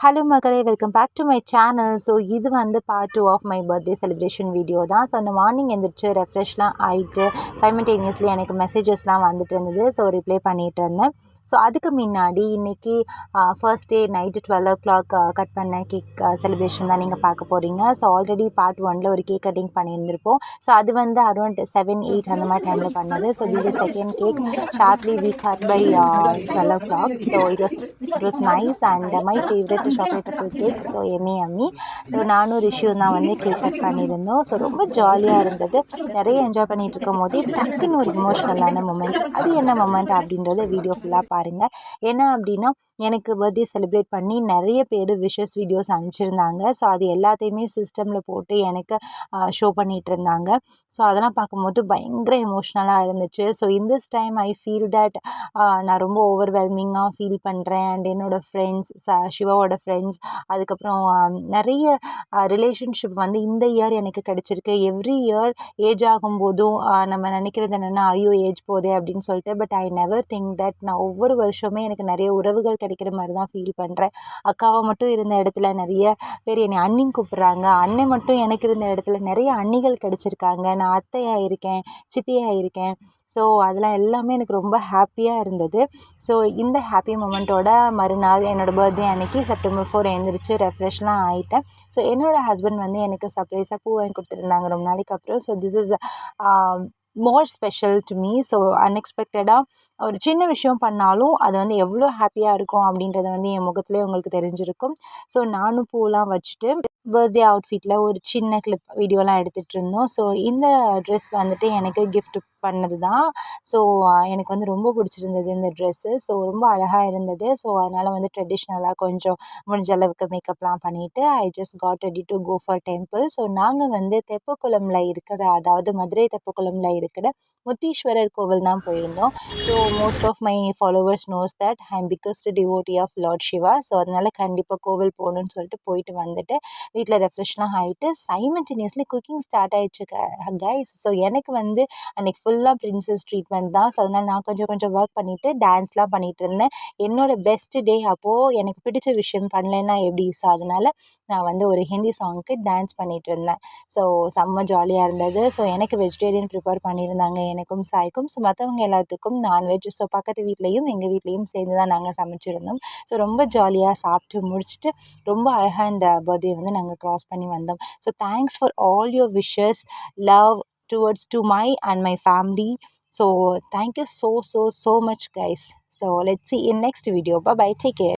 Hello மக்களே, welcome back to my channel. So இது வந்து part 2 of my birthday celebration video தான். So அந்த மார்னிங் எழுந்திரிச்சு ரெஃப்ரெஷ்லாம் ஆகிட்டு சைமல்டேனியஸ்லி எனக்கு மெசேஜஸ்லாம் வந்துட்டு இருந்தது. ஸோ ரிப்ளை பண்ணிகிட்டு இருந்தேன். ஸோ அதுக்கு முன்னாடி இன்றைக்கி first day night 12 o'clock cut பண்ண கேக் செலிப்ரேஷன் தான் நீங்கள் பார்க்க போகிறீங்க. ஸோ ஆல்ரெடி பார்ட் 1ல் ஒரு கேக் கட்டிங் பண்ணியிருந்திருப்போம். ஸோ அது வந்து அரௌண்ட் 7-8 அந்த மாதிரி டைமில் பண்ணது. So this is second cake sharply we cut by 12 o'clock. So it was nice and my favourite chocolate truffle cake. So எம்மி. ஸோ நானும் ரிஷியும் தான் வந்து கேக் கட் பண்ணியிருந்தோம். ஸோ ரொம்ப ஜாலியாக இருந்தது. நிறைய என்ஜாய் பண்ணிகிட்டு இருக்கும் போதே டக்குன்னு ஒரு இமோஷ்னலான மூமெண்ட். அது என்ன மூமெண்ட் அப்படின்றத வீடியோ ஃபுல்லாக பாருங்கள். என்ன அப்படின்னா, எனக்கு பர்த்டே செலிப்ரேட் பண்ணி நிறைய பேர் விஷஸ் வீடியோஸ் அனுப்பிச்சிருந்தாங்க. ஸோ அது எல்லாத்தையுமே சிஸ்டமில் போட்டு எனக்கு ஷோ பண்ணிகிட்டு இருந்தாங்க. ஸோ அதெல்லாம் பார்க்கும்போது பயங்கர எமோஷ்னலாக இருந்துச்சு. So in this time I feel that நான் ரொம்ப ஓவர்வெல்மிங்காக ஃபீல் பண்ணுறேன். அண்ட் என்னோடய ஃப்ரெண்ட்ஸ், சிவாவோட ஃப்ரெண்ட்ஸ், அதுக்கப்புறம் நிறைய ரிலேஷன்ஷிப் வந்து இந்த இயர் எனக்கு கிடச்சிருக்கு. எவ்ரி இயர் ஏஜ் ஆகும்போதும் நம்ம நினைக்கிறது என்னென்னா, ஐயோ ஏஜ் போதே அப்படின்னு சொல்லிட்டு. But I never think that நான் ஒவ்வொரு வருஷமே எனக்கு நிறைய உறவுகள் கிடைக்கிற மாதிரி தான் ஃபீல் பண்ணுறேன். அக்காவை மட்டும் இருந்த இடத்துல நிறைய பேர் என்னை அண்ணின்னு கூப்பிட்றாங்க. அண்ணன் மட்டும் எனக்கு இருந்த இடத்துல நிறைய அண்ணிகள் கிடச்சிருக்காங்க. நான் அத்தையாக இருக்கேன், சித்தியாக இருக்கேன். ஸோ அதெல்லாம் எல்லாமே எனக்கு ரொம்ப ஹாப்பியாக இருந்தது. ஸோ இந்த ஹாப்பி மூமெண்ட்டோட மறுநாள் என்னோடய பர்த்டே அன்றைக்கி September 4 எழுந்திரிச்சு ரெஃப்ரெஷ்லாம் ஆகிட்டேன். ஸோ என்னோடய ஹஸ்பண்ட் வந்து எனக்கு சர்ப்ரைஸாக பூ வாங்கி கொடுத்துருந்தாங்க ரொம்ப நாளைக்கு அப்புறம். So this is more special to me. So அன்எக்ஸ்பெக்டடாக ஒரு சின்ன விஷயம் பண்ணாலும் அது வந்து எவ்வளோ ஹாப்பியாக இருக்கும் அப்படின்றத வந்து என் முகத்துலேயே உங்களுக்கு தெரிஞ்சிருக்கும். ஸோ நானும் பூலாம் வச்சுட்டு பர்த்டே அவுட்ஃபிட்டில் ஒரு சின்ன கிளிப் வீடியோலாம் எடுத்துகிட்டு இருந்தோம். ஸோ இந்த ட்ரெஸ் வந்துட்டு எனக்கு கிஃப்ட் பண்ணது தான். ஸோ எனக்கு வந்து ரொம்ப பிடிச்சிருந்தது இந்த ட்ரெஸ்ஸு. ஸோ ரொம்ப அழகாக இருந்தது. ஸோ அதனால் வந்து ட்ரெடிஷ்னலாக கொஞ்சம் முடிஞ்ச அளவுக்கு மேக்கப்லாம் பண்ணிவிட்டு I just got ready to go for temple. So நாங்கள் வந்து தெப்பக்குளமில் இருக்கிற, அதாவது மதுரை தெப்பக்குளமில் இருக்கிற முத்தீஸ்வரர் கோவில் தான் போயிருந்தோம். So most of my followers knows that I am biggest devotee of lord Shiva. So அதனால் கண்டிப்பாக கோவில் போகணுன்னு சொல்லிட்டு போயிட்டு வந்துட்டு வீட்டில் ரெஃப்ரெஷ்லாம் ஆகிட்டு சைமல்டேனியஸ்லி குக்கிங் ஸ்டார்ட் ஆகிடுச்சு கைஸ். ஸோ எனக்கு வந்து அன்றைக்கி ஃபுல்லாக பிரின்சஸ் ட்ரீட்மெண்ட் தான். ஸோ அதனால் நான் கொஞ்சம் ஒர்க் பண்ணிவிட்டு டான்ஸ்லாம் பண்ணிகிட்டு இருந்தேன். என்னோடய பெஸ்ட் டே அப்போது. எனக்கு பிடிச்ச விஷயம் பண்ணலைன்னா எப்படி? ஸோ அதனால் நான் வந்து ஒரு ஹிந்தி சாங்க்கு டான்ஸ் பண்ணிகிட்டு இருந்தேன். ஸோ செம்ம ஜாலியாக இருந்தது. ஸோ எனக்கு வெஜிடேரியன் ப்ரிப்பேர் பண்ணியிருந்தாங்க, எனக்கும் சாய்க்கும். ஸோ மற்றவங்க எல்லாத்துக்கும் நான்வெஜ். ஸோ பக்கத்து வீட்லேயும் எங்கள் வீட்லேயும் சேர்ந்து தான் நாங்கள் சமைச்சிருந்தோம். ஸோ ரொம்ப ஜாலியாக சாப்பிட்டு முடிச்சுட்டு ரொம்ப அழகாக இந்த பர்த்டே வந்து நாங்கள் க்ராஸ் பண்ணி வந்தோம். So thanks for all your wishes, love towards to my and my family. So thank you so much guys. So let's see in next video. Bye bye, take care.